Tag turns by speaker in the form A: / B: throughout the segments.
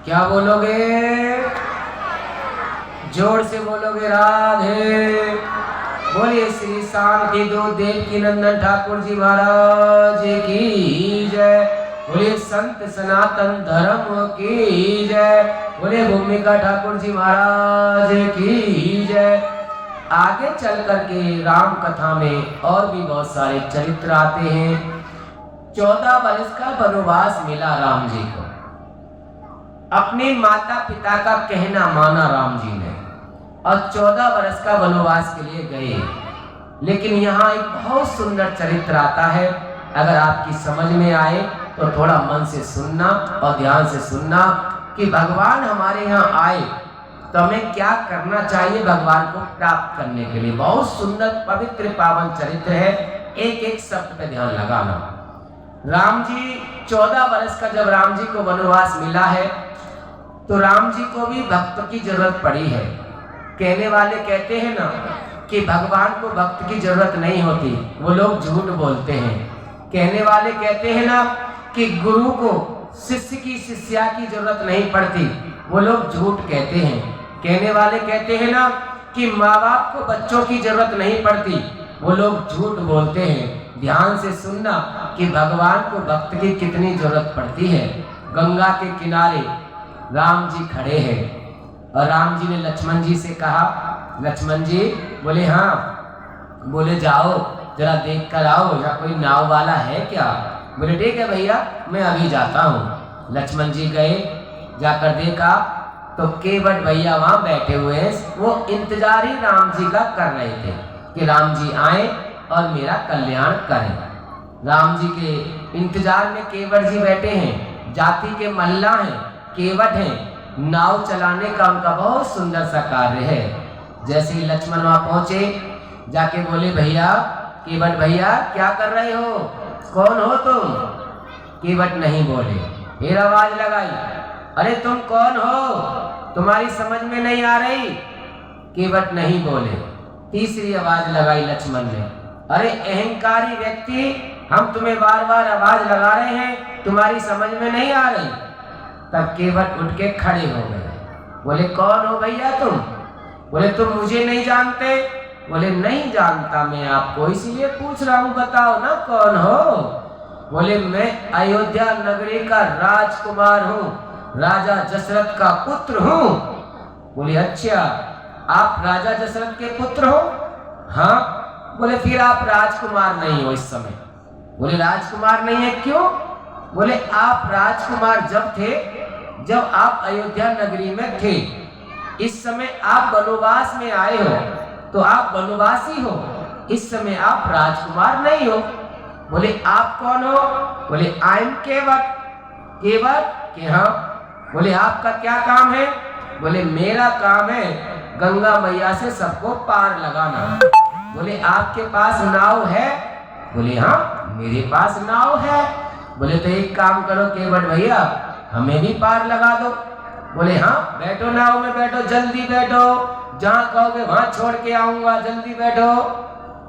A: क्या बोलोगे? जोर से बोलोगे राधे। बोलिए श्री शांति दो देवकी नंदन ठाकुर जी महाराज की जय। बोलिए संत सनातन धर्म की जय। बोलिए भूमिका ठाकुर जी महाराज की जय। आगे चल करके राम कथा में और भी बहुत सारे चरित्र आते हैं। 14 वर्ष का वनवास मिला राम जी को। अपने माता पिता का कहना माना राम जी ने और 14 वर्ष का वनवास के लिए गए। लेकिन यहाँ एक बहुत सुंदर चरित्र आता है। अगर आपकी समझ में आए तो थोड़ा मन से सुनना और ध्यान से सुनना कि भगवान हमारे यहाँ आए तो हमें क्या करना चाहिए भगवान को प्राप्त करने के लिए। बहुत सुंदर पवित्र पावन चरित्र है। एक एक शब्द पे ध्यान लगाना। राम जी 14 वर्ष का जब राम जी को वनवास मिला है तो राम जी को भी भक्त की जरूरत पड़ी है। कहने वाले कहते हैं ना कि भगवान को भक्त की जरूरत नहीं होती, वो लोग झूठ बोलते हैं। कहने वाले कहते हैं ना कि गुरु को शिष्य की शिष्या की जरूरत नहीं पड़ती, वो लोग झूठ कहते हैं। कहने वाले कहते हैं ना कि माँ बाप को बच्चों की जरूरत नहीं पड़ती, वो लोग झूठ बोलते हैं। ध्यान से सुनना कि भगवान को भक्त की कितनी जरूरत पड़ती है। गंगा के किनारे राम जी खड़े हैं और राम जी ने लक्ष्मण जी से कहा, लक्ष्मण जी बोले हाँ। बोले जाओ जरा देख कर आओ या कोई नाव वाला है क्या। बोले ठीक है भैया मैं अभी जाता हूँ। लक्ष्मण जी गए, जाकर देखा तो केवट भैया वहाँ बैठे हुए हैं। वो इंतजार ही राम जी का कर रहे थे कि राम जी आए और मेरा कल्याण करें। राम जी के इंतजार में केवट जी बैठे हैं। जाति के मल्ला हैं, केवट हैं। नाव चलाने का उनका बहुत सुंदर सा कार्य है। जैसे ही लक्ष्मण वहां पहुंचे जाके बोले भैया, केवट भैया क्या कर रहे हो, कौन हो तुम। केवट नहीं बोले। फिर आवाज लगाई, अरे तुम कौन हो, तुम्हारी समझ में नहीं आ रही। केवट नहीं बोले। तीसरी आवाज लगाई लक्ष्मण ने, अरे अहंकारी व्यक्ति हम तुम्हें बार बार आवाज लगा रहे हैं, तुम्हारी समझ में नहीं आ रही। तब केवट उठ के खड़े हो गए। बोले कौन हो भैया तुम। बोले तुम मुझे नहीं जानते। बोले नहीं जानता मैं आपको, इसीलिए पूछ रहा हूँ, बताओ ना कौन हो। बोले मैं अयोध्या नगरी का राजकुमार हूँ, राजा दशरथ का पुत्र हूँ। बोले अच्छा आप राजा दशरथ के पुत्र हो। हाँ। बोले फिर आप राजकुमार नहीं हो इस समय। बोले राजकुमार नहीं है क्यों। बोले आप राजकुमार जब थे जब आप अयोध्या नगरी में थे, इस समय आप वनवास में आए हो तो आप वनवासी हो, इस समय आप राजकुमार नहीं हो। बोले आप कौन हो। बोले आई एम केवट। केवट के हाँ। बोले आपका क्या काम है। बोले मेरा काम है गंगा मैया से सबको पार लगाना। बोले आपके पास नाव है। बोले हाँ मेरे पास नाव है। बोले तो एक काम करो केवट भैया, हमें भी पार लगा दो। बोले हाँ बैठो नाव में बैठो, जल्दी बैठो, जहाँ कहोगे वहां छोड़ के आऊंगा, जल्दी बैठो।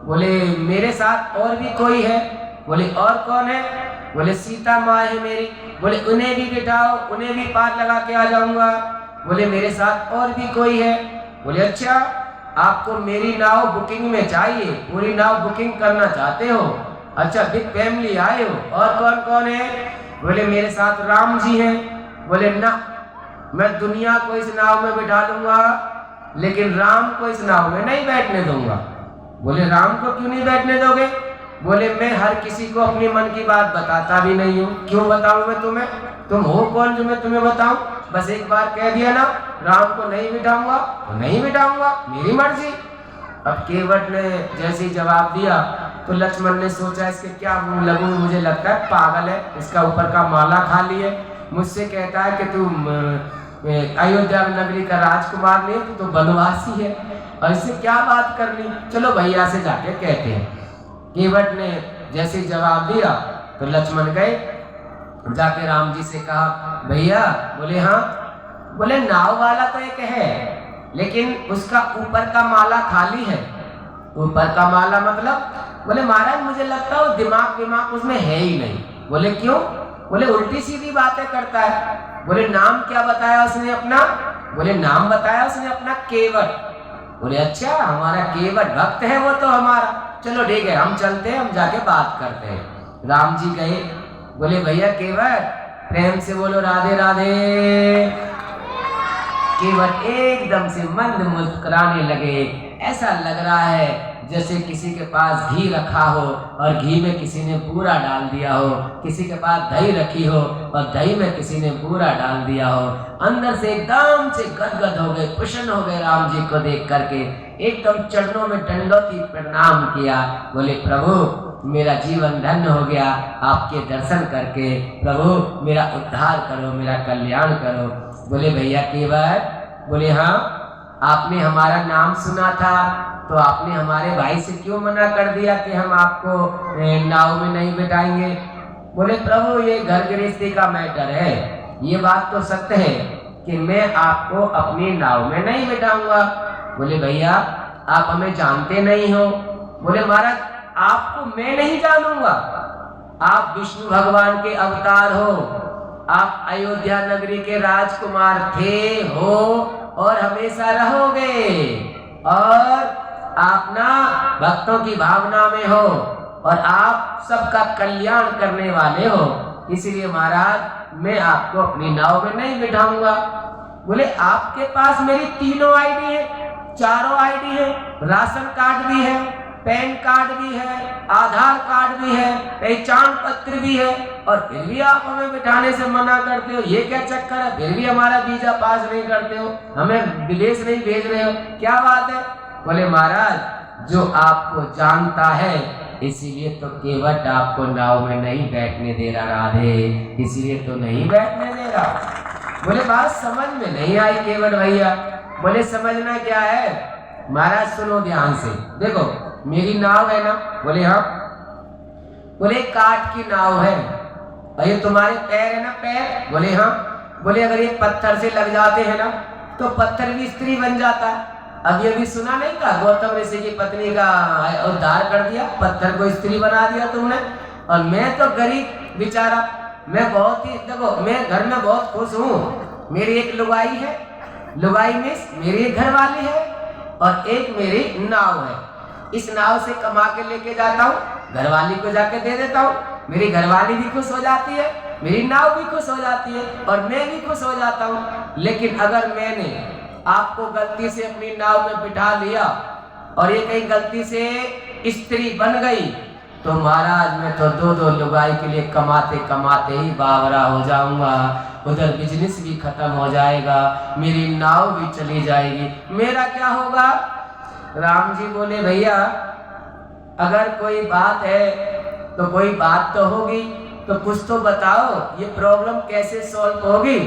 A: बोले मेरे साथ और भी कोई है। बोले और कौन है। बोले सीता माँ है मेरी। बोले उन्हें भी बिठाओ, उन्हें भी पार लगा के आ जाऊंगा। बोले मेरे साथ और भी कोई है। बोले अच्छा आपको मेरी नाव बुकिंग में चाहिए, पूरी नाव बुकिंग करना चाहते हो। अच्छा बिग फैमिली आए हो, और कौन कौन है। बोले मेरे साथ राम जी हैं। बोले ना मैं दुनिया को इस नाव में बिठा दूंगा लेकिन राम को इस नाव में नहीं बैठने दूंगा। बोले राम को क्यों नहीं बैठने दोगे। बोले मैं हर किसी को अपनी मन की बात बताता भी नहीं हूँ, क्यों बताऊं मैं तुम्हें, तुम हो कौन जो मैं तुम्हें बताऊं। बस एक बार कह दिया ना राम को नहीं बिठाऊंगा तो नहीं बिठाऊंगा, मेरी मर्जी। अब केवट ने जैसे ही जवाब दिया तो लक्ष्मण ने सोचा इसके क्या मुंह लगूं, मुझे लगता है पागल है, इसका ऊपर का माला खा लिए, मुझसे कहता है कि तुम अयोध्या नगरी का राजकुमार नहीं, तू तो वनवासी है और इससे क्या बात करनी। चलो भैया से जाके कहते हैं। केवट ने जैसे जवाब दिया तो लक्ष्मण गए, जाके राम जी से कहा भैया। बोले हाँ। बोले नाव वाला तो एक है लेकिन उसका ऊपर का माला खाली है। ऊपर का माला मतलब। बोले महाराज मुझे लगता है वो दिमाग उसमें है ही नहीं। बोले क्यों। बोले उल्टी सीधी बातें करता है। बोले नाम क्या बताया उसने अपना? बोले नाम बताया उसने अपना केवट। बोले अच्छा हमारा केवट भक्त है वो तो हमारा, चलो ठीक है हम चलते हैं, हम जाके बात करते हैं। राम जी गए, बोले भैया केवट प्रेम से बोलो राधे राधे। केवट एकदम से मंद मुस्कुराने लगे। ऐसा लग रहा है जैसे किसी के पास घी रखा हो और घी में किसी ने बूरा डाल दिया हो, किसी के पास दही रखी हो और दही में किसी ने बूरा डाल दिया हो। अंदर से एकदम से गदगद हो गए, प्रसन्न हो गए राम जी को देख करके, एकदम चरणों में दंडोती प्रणाम किया। बोले प्रभु मेरा जीवन धन्य हो गया आपके दर्शन करके, प्रभु मेरा उद्धार करो, मेरा कल्याण करो। बोले भैया केवट, बोले हाँ आपने हमारा नाम सुना था तो आपने हमारे भाई से क्यों मना कर दिया कि हम आपको नाव में नहीं बिठाएंगे? बोले प्रभु ये घर गृहस्थी का मैटर है, ये बात तो सत्य है कि मैं आपको अपनी नाव में नहीं बिठाऊंगा। बोले भैया आप हमें जानते नहीं हो। बोले महाराज आपको मैं नहीं जानूंगा, आप विष्णु भगवान के अवतार हो, आप अयोध्या नगरी के राजकुमार थे हो और हमेशा रहोगे, और आप ना भक्तों की भावना में हो और आप सबका कल्याण करने वाले हो, इसलिए महाराज मैं आपको अपनी नाव में नहीं बिठाऊंगा। बोले आपके पास मेरी तीनों आईडी है, चारों आईडी है, राशन कार्ड भी है, पैन कार्ड भी है, आधार कार्ड भी है, पहचान पत्र भी है, और फिर भी आप हमें बिठाने से मना करते हो, ये क्या चक्कर है? फिर भी हमारा वीजा पास नहीं करते हो, हमें विदेश नहीं भेज रहे हो, क्या बात है? बोले महाराज जो आपको जानता है इसीलिए तो केवट आपको नाव में नहीं बैठने दे रहा राधे, इसीलिए तो नहीं बैठने दे रहा। बोले बात समझ में नहीं आई केवट भैया। बोले समझना क्या है? महाराज सुनो ध्यान से, देखो मेरी नाव है ना? बोले हाँ। बोले काठ की नाव है और ये तुम्हारे पैर है ना? पैर। बोले हाँ। बोले अगर ये पत्थर से लग जाते हैं ना तो पत्थर भी स्त्री बन जाता है। अब ये भी सुना नहीं था गौतम ऋषि की पत्नी का उद्धार कर दिया, पत्थर को स्त्री बना दिया तुमने। और मैं तो गरीब बेचारा, मैं बहुत ही देखो मैं घर में बहुत खुश हूँ। मेरी एक लुगाई है, लुगाई में मेरी एक घरवाली है और एक मेरी नाव है। इस नाव से कमा के लेके जाता हूँ, घरवाली को जाके दे देता हूँ, मेरी घरवाली भी खुश हो जाती है, मेरी नाव भी खुश हो जाती है और मैं भी खुश हो जाता हूँ। लेकिन अगर मैंने आपको गलती से अपनी नाव में बिठा लिया और ये कहीं गलती से स्त्री बन गई तो महाराज मैं तो दो दो लुगाई के लिए कमाते कमाते ही बावरा हो जाऊंगा, उधर बिजनेस भी खत्म हो जाएगा, मेरी नाव भी चली जाएगी, मेरा क्या होगा? राम जी बोले भैया अगर कोई बात है तो कोई बात तो होगी, तो कुछ तो बताओ ये प्रॉब्लम कैसे सॉल्व होगी?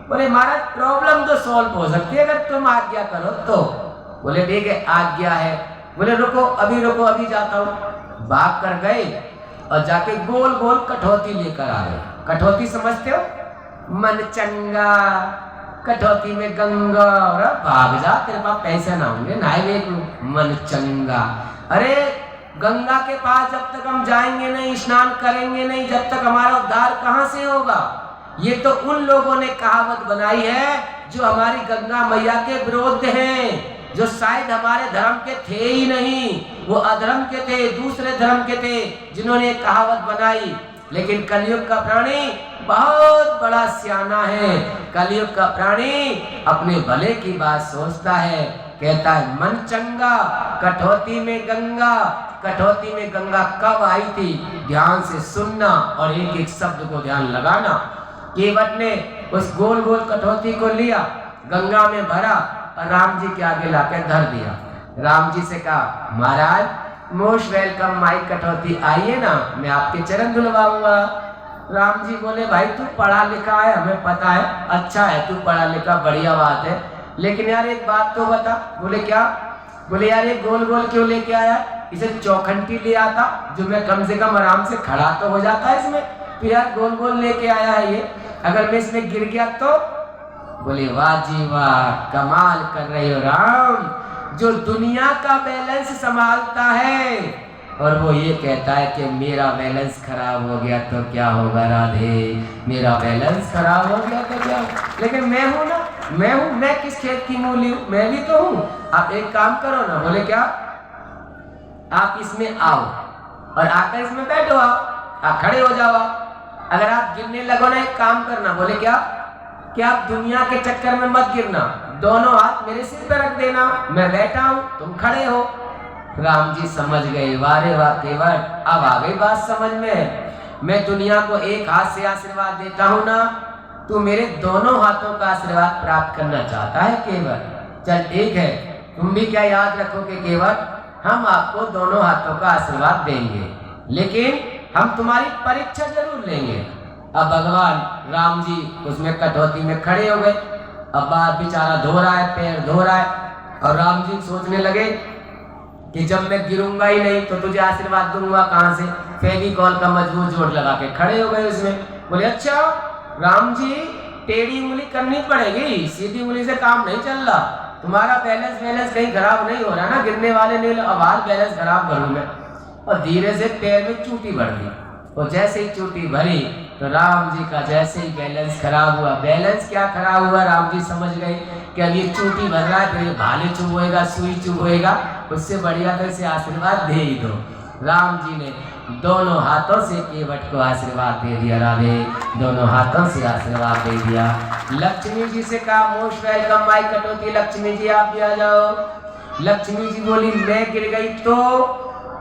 A: बोले महाराज प्रॉब्लम तो सॉल्व हो सकती है अगर तुम आज्ञा करो तो। बोले ठीक है आज्ञा है। बोले रुको अभी जाता हूँ। भाग कर गए और जाके गोल गोल कठौती लेकर आ गए। कठौती समझते हो? मन चंगा कठौती में गंगा, और भाग जा तेरे पास पैसे ना होंगे नहाए मन चंगा। अरे गंगा के पास जब तक हम जाएंगे नहीं, स्नान करेंगे नहीं, जब तक हमारा उद्धार कहाँ से होगा? ये तो उन लोगों ने कहावत बनाई है जो हमारी गंगा मैया के विरोध हैं, जो शायद हमारे धर्म के थे ही नहीं, वो अधर्म के थे, दूसरे धर्म के थे जिन्होंने कहावत बनाई। लेकिन कलयुग का प्राणी बहुत बड़ा सियाना है। कलयुग का प्राणी अपने भले की बात सोचता है, कहता है मन चंगा कठौती में गंगा। कठौती में गंगा कब आई थी? ध्यान से सुनना और एक एक शब्द को ध्यान लगाना। केवट ने उस गोल गोल कठौती को लिया, गंगा में भरा और राम जी के आगे लाकर धर दिया। राम जी से कहा महाराज मोस्ट वेलकम माई कठौती, आइए ना मैं आपके चरण धुलवाऊंगा। राम जी बोले भाई तू पढ़ा लिखा है, हमें पता है, अच्छा है तू पढ़ा लिखा, बढ़िया बात है, लेकिन यार एक बात तो बता। बोले क्या? बोले यार ये गोल गोल क्यों लेके आया? इसे चौखंटी ले आता जो मैं कम से कम आराम से खड़ा तो हो जाता है इसमें, तो यार गोल गोल लेके आया है ये, अगर मैं इसमें गिर गया तो? बोले वाह जी वाह कमाल कर रहे हो राम, जो दुनिया का बैलेंस संभालता है और वो ये कहता है कि मेरा बैलेंस खराब हो गया तो क्या होगा राधे, मेरा बैलेंस खराब हो गया तो क्या होगा? लेकिन मैं हूं ना, मैं किस खेत की मूली हूं, मैं भी तो हूं। आप एक काम करो ना, बोले क्या, आप इसमें आओ और आकर इसमें बैठो, आप खड़े हो जाओ। अगर आप गिरने लगो ना, एक काम करना, बोले क्या, कि आप दुनिया के चक्कर में मत गिरना, दोनों हाथ मेरे सिर पर रख देना, मैं बैठा हूं, तुम खड़े हो। राम जी समझ गए, वारे वाह केवट, अब आ गई बात समझ में। मैं दुनिया को एक हाथ से आशीर्वाद देता हूं ना, तू मेरे दोनों हाथों का आशीर्वाद प्राप्त करना चाहता है केवट। चल ठीक है, तुम भी क्या याद रखोगे केवट, हम आपको दोनों हाथों का आशीर्वाद देंगे, लेकिन हम तुम्हारी परीक्षा जरूर लेंगे। अब भगवान राम जी उसमें कटौती में खड़े हो गए। अब बात बेचारा धो रहा है, पैर धो रहा है, और राम जी सोचने लगे कि जब मैं गिरूंगा ही नहीं तो तुझे आशीर्वाद दूंगा कहां से। फेविकॉल का मजबूत जोड़ लगा के खड़े हो गए उसमें। बोले अच्छा राम जी, टेढ़ी उंगली करनी पड़ेगी, सीधी उंगली से काम नहीं चल रहा, तुम्हारा बैलेंस कहीं खराब नहीं हो रहा ना, गिरने वाले नहीं, आवाज बैलेंस खराब करूं मैं। और धीरे से पैर में चूटी भर दी, और जैसे ही चूटी भरी तो राम जी का जैसे ही बैलेंस खराब हुआ। बैलेंस क्या खराब हुआ, राम जी समझ गए कि अब ये चूटी भर रहा है, फिर ये भाले चुभेगा, सुई चुभेगा, उससे बढ़िया तो इसे आशीर्वाद दे ही दो। राम जी ने दोनों हाथों से केवट को आशीर्वाद दे दिया, राधे, दोनों हाथों से आशीर्वाद दे दिया। लक्ष्मी जी से कहा मोस्ट वेलकम माई कटौती, लक्ष्मी जी आप भी आ जाओ। लक्ष्मी जी बोली मैं गिर गई तो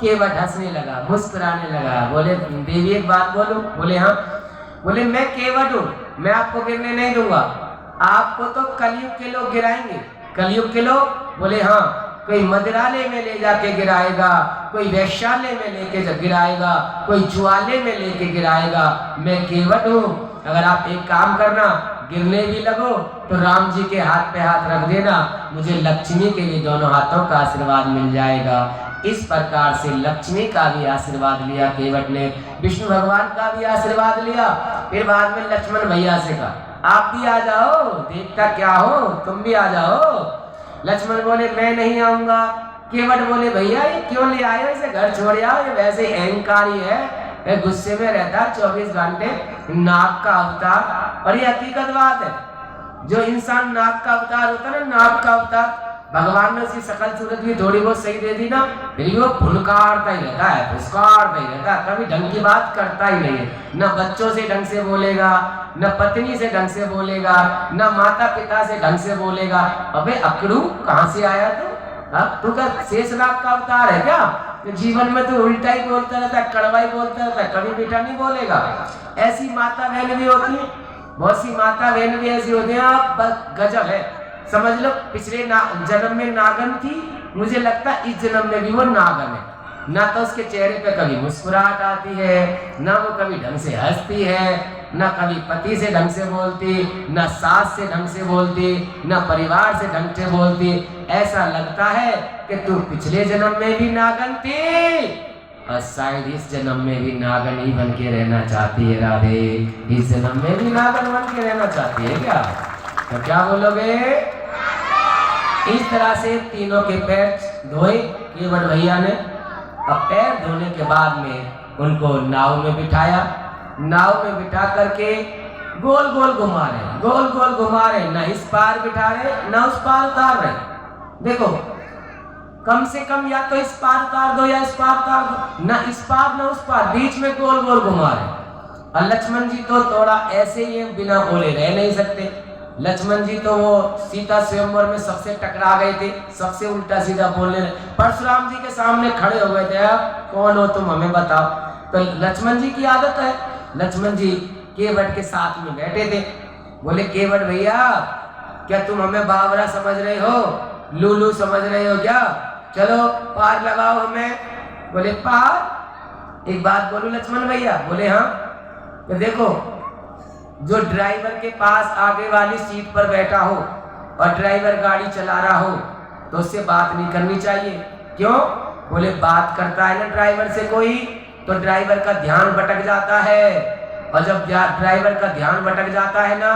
A: केवट हंसने लगा, मुस्कुराने लगा। बोले देवी एक बात बोलूं, बोले हाँ। बोले मैं केवट हूं, मैं आपको गिरने नहीं दूंगा, आपको तो कलयुग के लोग गिराएंगे। कलयुग के लोग, बोले हाँ, कोई मदिरालय में ले जाके गिराएगा, कोई वैश्यालय में लेके गिराएगा, कोई जुआले में लेके गिराएगा, मैं केवट हूं। अगर आप एक काम करना, गिरने भी लगो तो राम जी के हाथ पे हाथ रख देना, मुझे लक्ष्मी के भी दोनों हाथों का आशीर्वाद मिल जाएगा। इस प्रकार से लक्ष्मी का भी आशीर्वाद लिया केवट ने, विष्णु भगवान का भी आशीर्वाद लिया। फिर बाद में लक्ष्मण भैया से कहा आप भी आ जाओ, देखता क्या हो, तुम भी आ जाओ। लक्ष्मण बोले मैं नहीं आऊंगा। केवट बोले भैया ये क्यों ले आए हो, इसे घर छोड़ आओ, ये वैसे अहंकारी है, गुस्से में रहता 24 घंटे, नाग का अवतार। और ये हकीकत बात है, जो इंसान नाग का अवतार होता है ना, नाग का अवतार, भगवान ने उसकी शकल सूरत भी थोड़ी बहुत सही दे दी ना, फिर वो फुनकारता ही रहता है, फुसकारता ही रहता है, कभी ढंग की बात करता ही नहीं है। न बच्चों से ढंग से बोलेगा, न पत्नी से ढंग से बोलेगा, न माता पिता से ढंग से बोलेगा। अबे अकड़ू कहां से आया तू क्या शेषनाग का अवतार है क्या? तो जीवन में तो उल्टा ही बोलता रहता है, कड़वा ही बोलता रहता है, कभी मीठा नहीं बोलेगा। ऐसी माता बहन भी होती है, बहुत सी माता बहन भी ऐसी होती है, गजब है। समझ लो पिछले जन्म में नागन थी, मुझे लगता है इस जन्म में भी वो नागन है। ना तो उसके चेहरे पे कभी मुस्कुराहट आती है, ना वो कभी ढंग से हंसती है, ना कभी पति से ढंग से बोलती, ना सास से ढंग से बोलती, ना परिवार से ढंग से बोलती। ऐसा लगता है कि तू पिछले जन्म में भी नागन थी और शायद इस जन्म में भी नागन ही बन के रहना चाहती है। राधे, इस जन्म में भी नागन बन के रहना चाहती है क्या? तो क्या बोलोगे? इस तरह से तीनों के पैर धोए केवट भैया ने। अब पैर धोने के बाद में उनको नाव में बिठाया, नाव में बिठा करके गोल गोल घुमा रहे, गोल गोल घुमा रहे, ना इस पार बिठा रहे ना उस पार उतार रहे। देखो कम से कम या तो इस पार उतार दो या इस पार उतार दो, ना इस पार ना उस पार, बीच में गोल गोल घुमा रहे। और लक्ष्मण जी तो थोड़ा ऐसे ही बिना बोले रह नहीं सकते। लक्ष्मण जी तो वो सीता स्वयंवर में सबसे टकरा गए थे, सबसे उल्टा सीधा बोलने। परशुराम जी के सामने खड़े हो गए थे, अब कौन हो तुम हमें बताओ। तो लक्ष्मण जी की आदत है, लक्ष्मण जी केवट के साथ में बैठे थे। बोले केवट भैया क्या तुम हमें बावरा समझ रहे हो, लूलू समझ रहे हो क्या? चलो पार लगाओ हमें। बोले पार? एक बात बोलूं लक्ष्मण भैया? बोले हाँ। तो देखो जो ड्राइवर के पास आगे वाली सीट पर बैठा हो और ड्राइवर गाड़ी चला रहा हो तो उससे बात नहीं करनी चाहिए। क्यों? बोले बात करता है ना ड्राइवर से कोई तो ड्राइवर का ध्यान भटक जाता है, और जब ड्राइवर का ध्यान भटक जाता है ना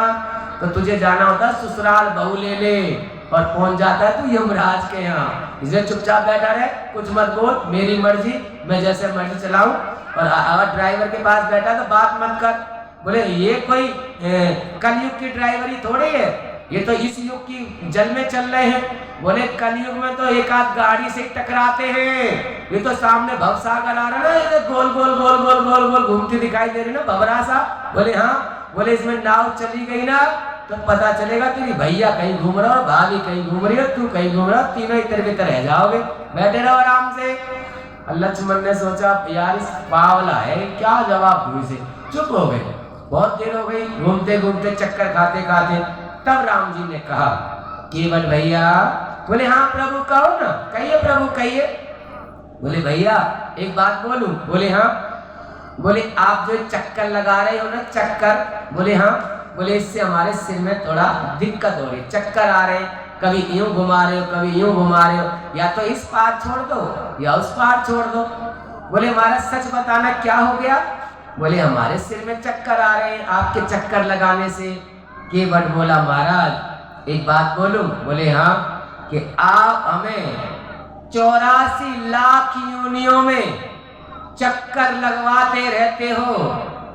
A: तो तुझे जाना होता ससुराल बहू लेने, और पहुंच जाता है तू यमराज के यहाँ। इसलिए चुपचाप बैठा रहे, कुछ मत बोल, मेरी मर्जी, मैं जैसे मर्जी चलाऊं। और अगर ड्राइवर के पास बैठा तो बात मत कर। बोले ये कोई कलयुग की ड्राइवरी थोड़ी है, ये तो इस युग की जल में चल रहे हैं। बोले कलयुग में तो एक आध गाड़ी से टकराते हैं, ये तो सामने भवसागर आ रहा ना, ये तो गोल गोल गोल गोल गोल गोल घूमती दिखाई दे रही ना भवरा सा। बोले हाँ, बोले इसमें नाव चली गई ना तो पता चलेगा तेरी भैया कहीं घूम रहा हो, भाभी कहीं घूम रही हो, तू कहीं घूम रहा हो, तीनों इतर के तरह जाओगे, बैठे रहो आराम से। लक्ष्मण ने सोचा यार इस पावला है, क्या जवाब दूं इसे, चुप हो गए। बहुत देर हो गई घूमते घूमते, चक्कर खाते खाते। तब राम जी ने कहा केवट भैया। बोले हाँ प्रभु कहो ना, कहिए प्रभु कहिए। बोले भैया एक बात बोलूं। बोले हाँ। बोले आप जो चक्कर लगा रहे हो ना, चक्कर, बोले हाँ। बोले इससे हमारे सिर में थोड़ा दिक्कत हो रही, चक्कर आ रहे, कभी यूं घुमा रहे हो कभी यूं घुमा रहे हो, या तो इस पार छोड़ दो या उस पार छोड़ दो। बोले महाराज सच बताना क्या हो गया। बोले हमारे सिर में चक्कर आ रहे हैं आपके चक्कर लगाने से। केवट बोला महाराज एक बात बोलूं। बोले हाँ, कि आप हमें 84 लाख योनियों में चक्कर लगवाते रहते हो,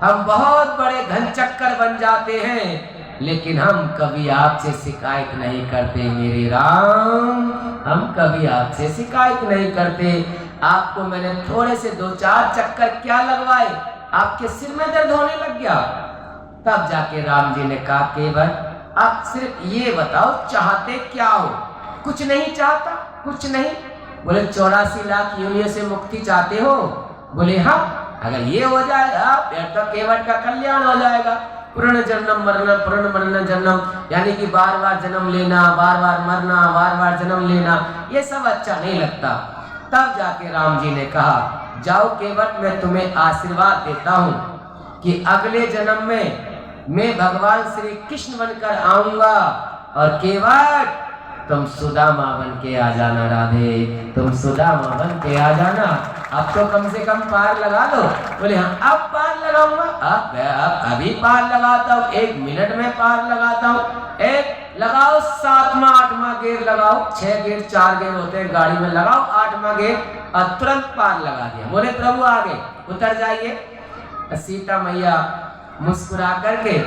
A: हम बहुत बड़े घन चक्कर बन जाते हैं, लेकिन हम कभी आपसे शिकायत नहीं करते मेरे राम, हम कभी आपसे शिकायत नहीं करते। आपको मैंने थोड़े से 2-4 चक्कर क्या लगवाए, आपके सिर में दर्द होने लग गया। तब जाके राम जी ने कहा केवट आप सिर्फ ये बताओ चाहते क्या हो। कुछ नहीं चाहता, कुछ नहीं। बोले 84 लाख योनियों से मुक्ति चाहते हो। बोले हाँ, अगर ये हो जाएगा फिर तो केवट का कल्याण हो जाएगा। पुनः जन्म मरना, पुनः मरना जन्म, यानी कि बार बार जन्म लेना, बार बार मरना, बार बार जन्म लेना, ये सब अच्छा नहीं लगता। तब जाके राम जी ने कहा जाओ केवट मैं तुम्हें आशीर्वाद देता हूँ कि अगले जन्म में मैं भगवान श्री कृष्ण बनकर आऊंगा, और केवट तुम सुदामा बन के आ जाना राधे, तुम सुदामा बन के आ जाना। अब तो कम से कम पार लगा दो। बोले हाँ अब पार लगाऊंगा, अब अभी पार लगाता हूँ, 1 मिनट में पार लगाता हूँ। एक लगाओ 7वां 8वां गेर लगाओ, 6 गेर 4 गेर होते हैं गाड़ी में, लगाओ 8वां गेर और तुरंत पार लगा दिया। बोले प्रभु आगे उतर जाइए। सीता मैया मुस्कुरा करके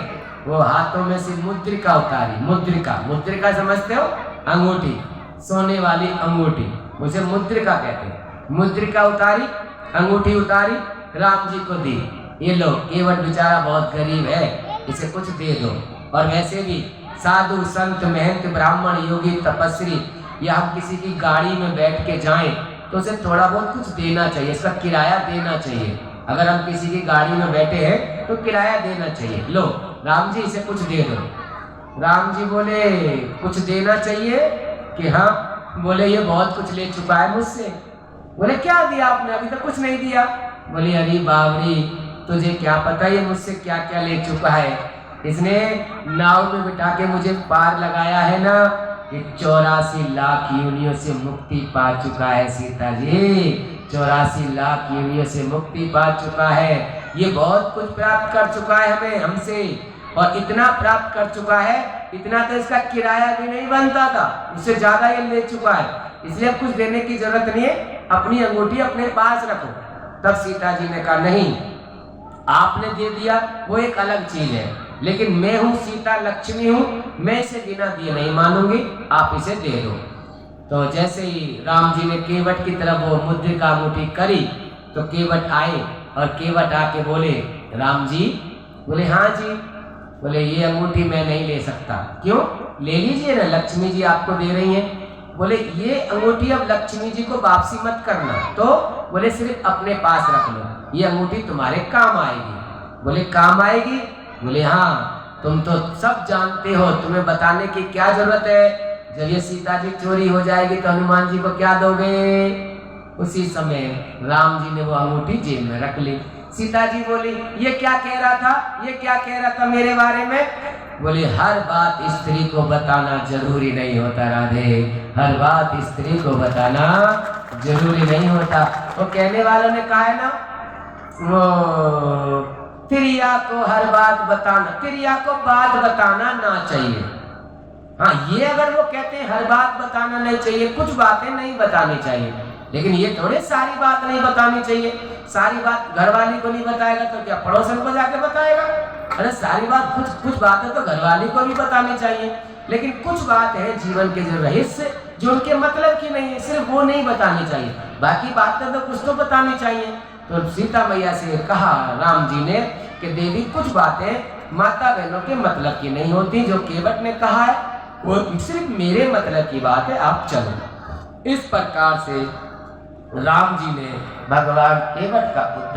A: वो हाथों में से मुद्रिका उतारी। मुद्रिका समझते हो, अंगूठी, सोने वाली अंगूठी, उसे मुद्रिका कहते हैं। मुद्रिका उतारी, अंगूठी उतारी, राम जी को दी। ये लो, केवट बेचारा बहुत गरीब है, इसे कुछ दे दो। और वैसे भी साधु संत महंत ब्राह्मण योगी तपस्वी या हम किसी की गाड़ी में बैठ के जाएं तो उसे थोड़ा बहुत कुछ देना चाहिए, इसका किराया देना चाहिए। अगर हम किसी की गाड़ी में बैठे हैं तो किराया देना चाहिए। लो राम जी इसे कुछ दे दो। राम जी बोले कुछ देना चाहिए कि हाँ। बोले ये बहुत कुछ ले चुका है मुझसे। बोले क्या दिया आपने, अभी तक कुछ नहीं दिया। बोले अरे बावरी तुझे क्या पता ये मुझसे क्या क्या ले चुका है। इसने नाव में बिठा के मुझे पार लगाया है ना, ये 84 लाख योनियों से मुक्ति पा चुका है सीता जी, 84 लाख योनियों से मुक्ति पा चुका है। ये बहुत कुछ प्राप्त कर चुका है हमें हमसे, और इतना प्राप्त कर चुका है, इतना तो इसका किराया भी नहीं बनता था, उससे ज्यादा ये ले चुका है। इसलिए कुछ देने की जरूरत नहीं है, अपनी अंगूठी अपने पास रखो। तब सीता जी ने कहा नहीं, आपने दे दिया वो एक अलग चीज है, लेकिन मैं हूँ सीता लक्ष्मी हूँ, मैं इसे बिना दिए नहीं मानूंगी, आप इसे दे दो। तो जैसे ही राम जी ने केवट की तरफ वो मुद्रिका अंगूठी करी तो केवट आए, और केवट आके बोले राम जी। बोले हाँ जी। बोले ये अंगूठी मैं नहीं ले सकता। क्यों? ले लीजिए ना, लक्ष्मी जी आपको दे रही हैं। बोले ये अंगूठी अब लक्ष्मी जी को वापसी मत करना, तो बोले सिर्फ अपने पास रख लो, ये अंगूठी तुम्हारे काम आएगी। बोले काम आएगी? बोले हाँ, तुम तो सब जानते हो, तुम्हें बताने की क्या जरूरत है। जब ये सीता जी चोरी हो जाएगी तो हनुमान जी को क्या दोगे? उसी समय राम जी ने वो अंगूठी जेब में रख ली। सीता जी बोली ये क्या कह रहा था, ये क्या कह रहा था मेरे बारे में? बोले हर बात स्त्री को बताना जरूरी नहीं होता राधे, हर बात स्त्री को बताना जरूरी नहीं होता। वो कहने वालों ने कहा है ना, वो प्रिया को हर बात बताना, प्रिया को बात बताना ना चाहिए। हाँ, ये अगर वो कहते हैं हर बात बताना नहीं चाहिए, कुछ बातें नहीं बतानी चाहिए, लेकिन ये थोड़े सारी बात नहीं बतानी चाहिए। सारी बात घरवाली को नहीं बताएगा तो क्या पड़ोसन को जाके बताएगा? अरे सारी बात, कुछ बातें तो घरवाली को भी बतानी चाहिए, लेकिन कुछ बात है जीवन के जो रहस्य, जो उनके मतलब की नहीं है, सिर्फ वो नहीं बतानी चाहिए, बाकी बातें तो कुछ तो बतानी चाहिए। तो सीता मैया से कहा राम जी ने कि देवी कुछ बातें माता बहनों के मतलब की नहीं होती, जो केवट ने कहा है वो सिर्फ मेरे मतलब की बात है, आप चलो। इस प्रकार से राम जी ने भगवान केवट का